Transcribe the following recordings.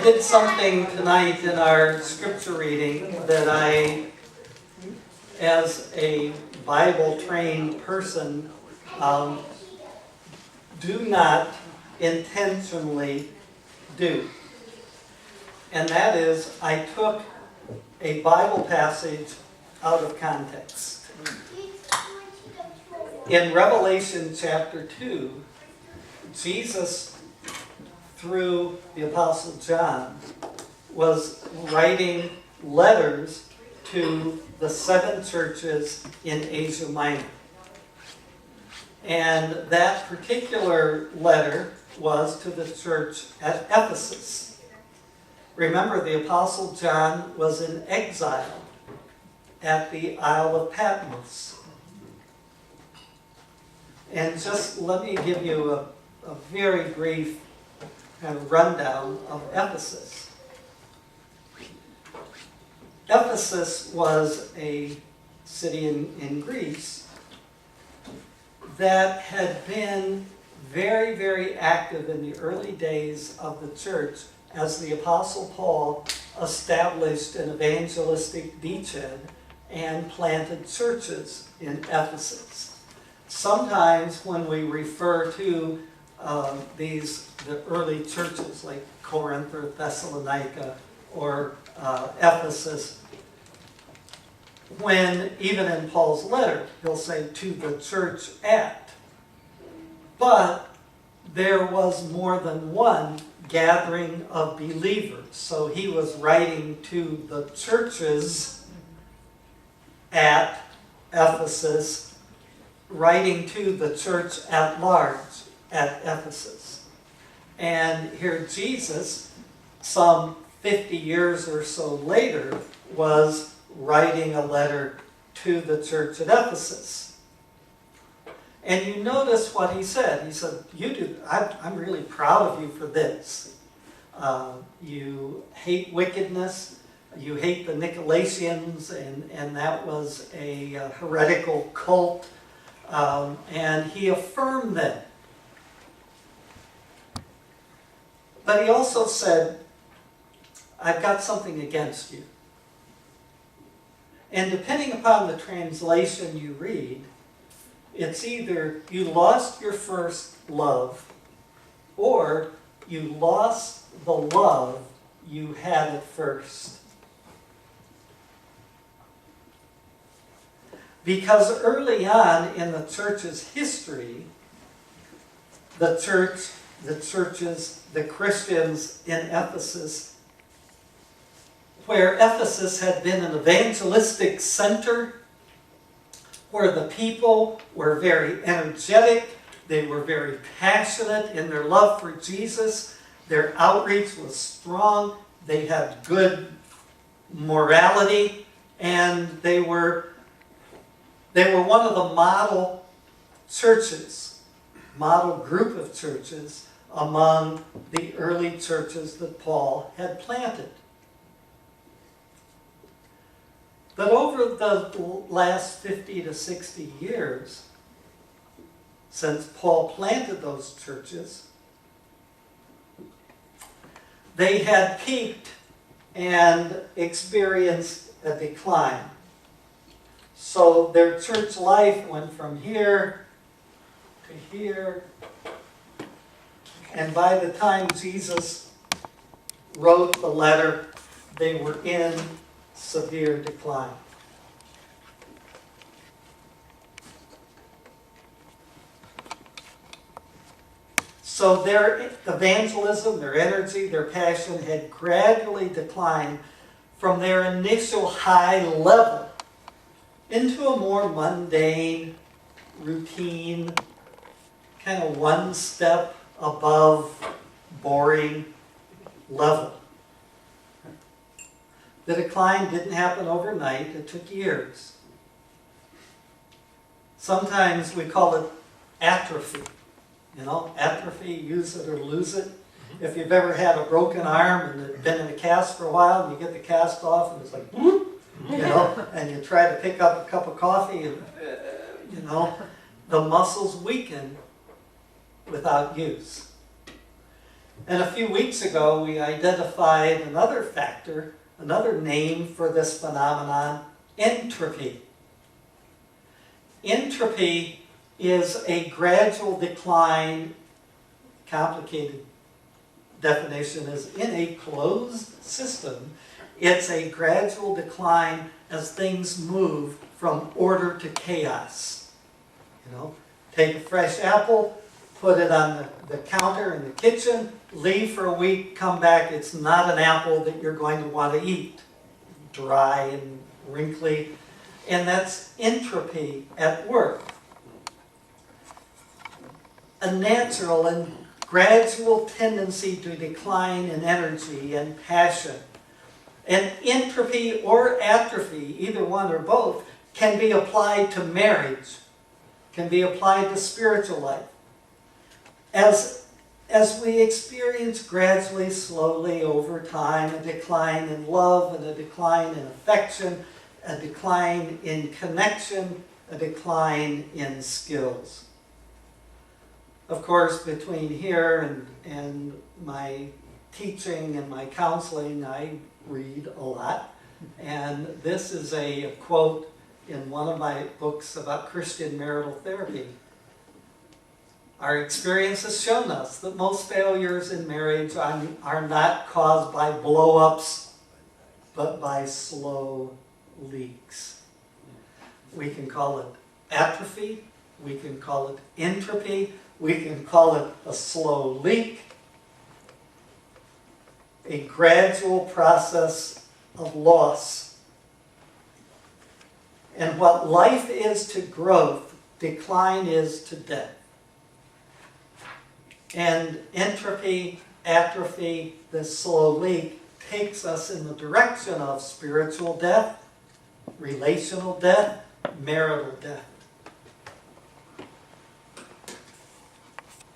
did something tonight in our scripture reading that I, as a Bible-trained person, do not intentionally do. And that is, I took a Bible passage out of context. In Revelation chapter 2, Jesus, through the Apostle John, was writing letters to the 7 churches in Asia Minor. And that particular letter was to the church at Ephesus. Remember, the Apostle John was in exile at the Isle of Patmos. And just let me give you a very brief kind of rundown of Ephesus. Ephesus was a city in Greece that had been very, very active in the early days of the church as the Apostle Paul established an evangelistic beachhead and planted churches in Ephesus. Sometimes when we refer to the early churches like Corinth or Thessalonica or Ephesus, when even in Paul's letter he'll say to the church at. But there was more than one gathering of believers. So he was writing to the churches at Ephesus, writing to the church at large at Ephesus. And here Jesus, some 50 years or so later, was writing a letter to the church at Ephesus. And you notice what he said. He said, I'm really proud of you for this. You hate wickedness. You hate the Nicolaitans, and that was a heretical cult. And he affirmed them. But he also said, I've got something against you. And depending upon the translation you read, it's either you lost your first love or you lost the love you had at first. Because early on in the church's history, the churches, the Christians in Ephesus, where Ephesus had been an evangelistic center, where the people were very energetic, they were very passionate in their love for Jesus, their outreach was strong, they had good morality, and they were one of the model churches, model group of churches among the early churches that Paul had planted. But over the last 50 to 60 years, since Paul planted those churches, they had peaked and experienced a decline. So their church life went from here to here. And by the time Jesus wrote the letter, they were in severe decline. So their evangelism, their energy, their passion had gradually declined from their initial high level into a more mundane, routine, kind of one step above boring level. The decline didn't happen overnight, it took years. Sometimes we call it atrophy. Atrophy, use it or lose it. If you've ever had a broken arm and it's been in a cast for a while and you get the cast off and it's like, and you try to pick up a cup of coffee and, the muscles weaken without use. And a few weeks ago, we identified another factor, another name for this phenomenon, entropy. Entropy is a gradual decline, complicated definition is in a closed system, it's a gradual decline as things move from order to chaos. You know, take a fresh apple, put it on the counter in the kitchen, leave for a week, come back, it's not an apple that you're going to want to eat. Dry and wrinkly. And that's entropy at work. A natural and gradual tendency to decline in energy and passion. And entropy or atrophy, either one or both, can be applied to marriage, can be applied to spiritual life. As we experience gradually, slowly, over time, a decline in love and a decline in affection, a decline in connection, a decline in skills. Of course, between here and my teaching and my counseling, I read a lot. And this is a quote in one of my books about Christian marital therapy. Our experience has shown us that most failures in marriage are not caused by blow-ups, but by slow leaks. We can call it atrophy, we can call it entropy, we can call it a slow leak, a gradual process of loss. And what life is to growth, decline is to death. And entropy, atrophy, this slow leak, takes us in the direction of spiritual death, relational death, marital death.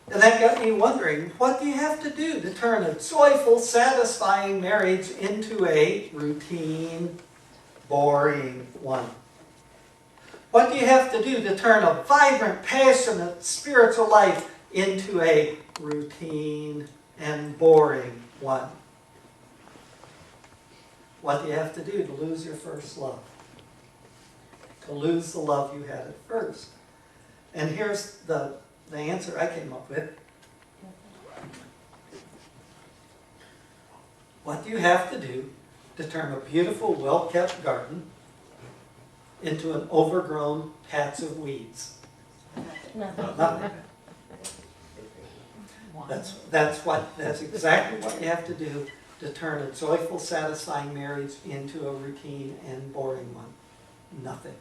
And that got me wondering, what do you have to do to turn a joyful, satisfying marriage into a routine, boring one? What do you have to do to turn a vibrant, passionate, spiritual life into a routine and boring one? What do you have to do to lose your first love? To lose the love you had at first? And here's the answer I came up with. What do you have to do to turn a beautiful, well-kept garden into an overgrown patch of weeds? Nothing. That's exactly what you have to do to turn a joyful, satisfying marriage into a routine and boring one. Nothing.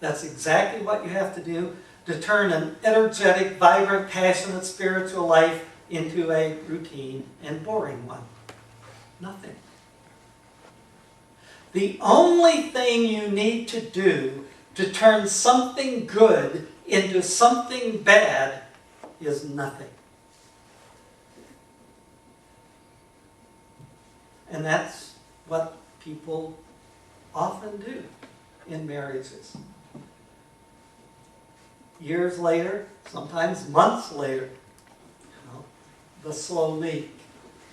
That's exactly what you have to do to turn an energetic, vibrant, passionate spiritual life into a routine and boring one. Nothing. The only thing you need to do to turn something good into something bad is nothing. And that's what people often do in marriages. Years later, sometimes months later, the slow leak,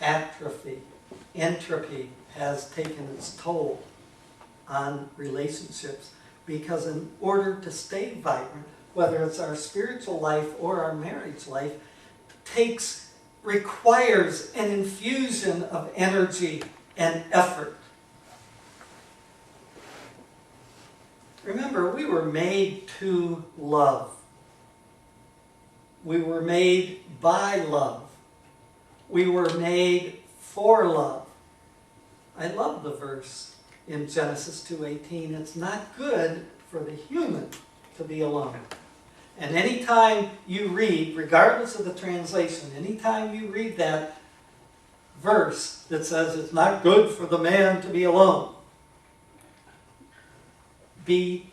atrophy, entropy has taken its toll on relationships, because in order to stay vibrant, whether it's our spiritual life or our marriage life, requires an infusion of energy and effort. Remember, we were made to love. We were made by love. We were made for love. I love the verse in Genesis 2:18. It's not good for the human to be alone. And anytime you read, regardless of the translation, anytime you read that verse that says it's not good for the man to be alone, be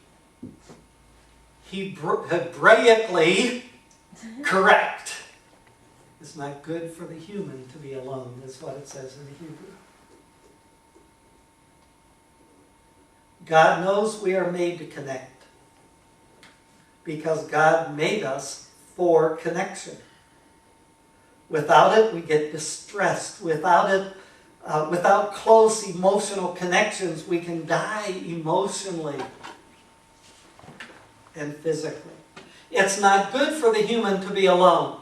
Hebraically correct. It's not good for the human to be alone, is what it says in the Hebrew. God knows we are made to connect, because God made us for connection. Without it, we get distressed. Without it, without close emotional connections, we can die emotionally and physically. It's not good for the human to be alone.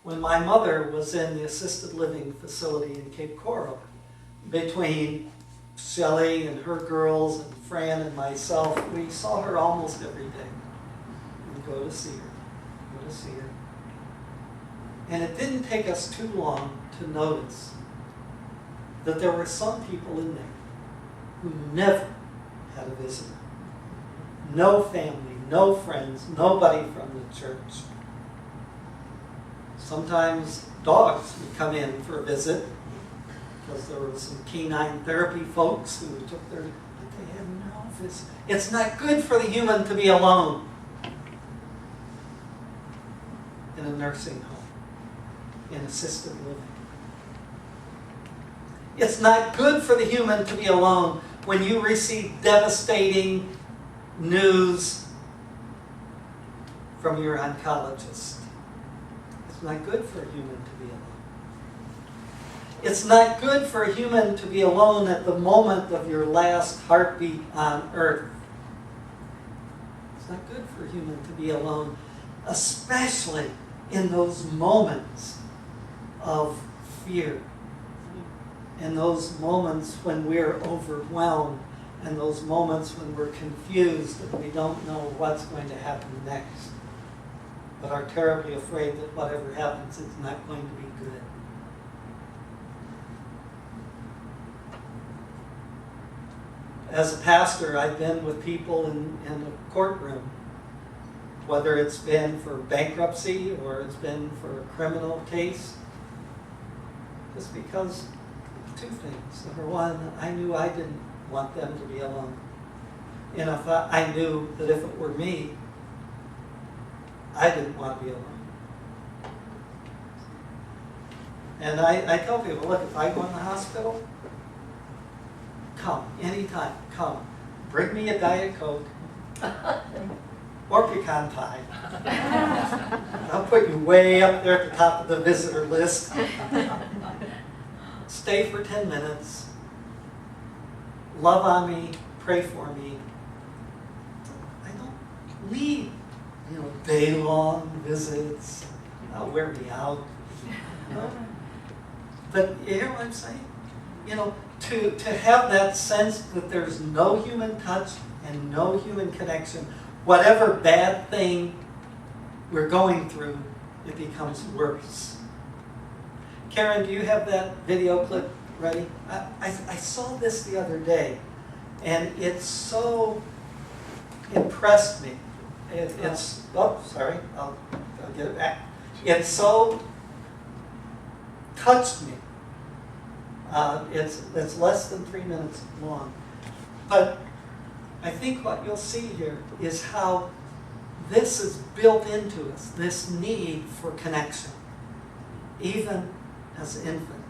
When my mother was in the assisted living facility in Cape Coral, between Shelley and her girls and Fran and myself, we saw her almost every day. We'd go to see her. And it didn't take us too long to notice that there were some people in there who never had a visitor. No family, no friends, nobody from the church. Sometimes dogs would come in for a visit because there were some canine therapy folks who took their, but they had no visit. It's not good for the human to be alone in a nursing home, in assisted living. It's not good for the human to be alone when you receive devastating news from your oncologist. It's not good for a human to be alone. It's not good for a human to be alone at the moment of your last heartbeat on earth. It's not good for a human to be alone, especially in those moments of fear, in those moments when we're overwhelmed, and those moments when we're confused and we don't know what's going to happen next, but are terribly afraid that whatever happens is not going to be good. As a pastor, I've been with people in a courtroom, whether it's been for bankruptcy or it's been for a criminal case, just because two things. Number one, I knew I didn't want them to be alone. And if I knew that if it were me, I didn't want to be alone. And I tell people, look, if I go in the hospital, come, anytime, come. Bring me a Diet Coke or pecan pie. I'll put you way up there at the top of the visitor list. Stay for 10 minutes. Love on me, pray for me. I don't need, day-long visits. That'll wear me out. But you hear what I'm saying? To have that sense that there's no human touch and no human connection, whatever bad thing we're going through, it becomes worse. Karen, do you have that video clip ready? I saw this the other day, and it so impressed me. I'll get it back. It so touched me. It's less than 3 minutes long. But I think what you'll see here is how this is built into us, this need for connection, even as infants.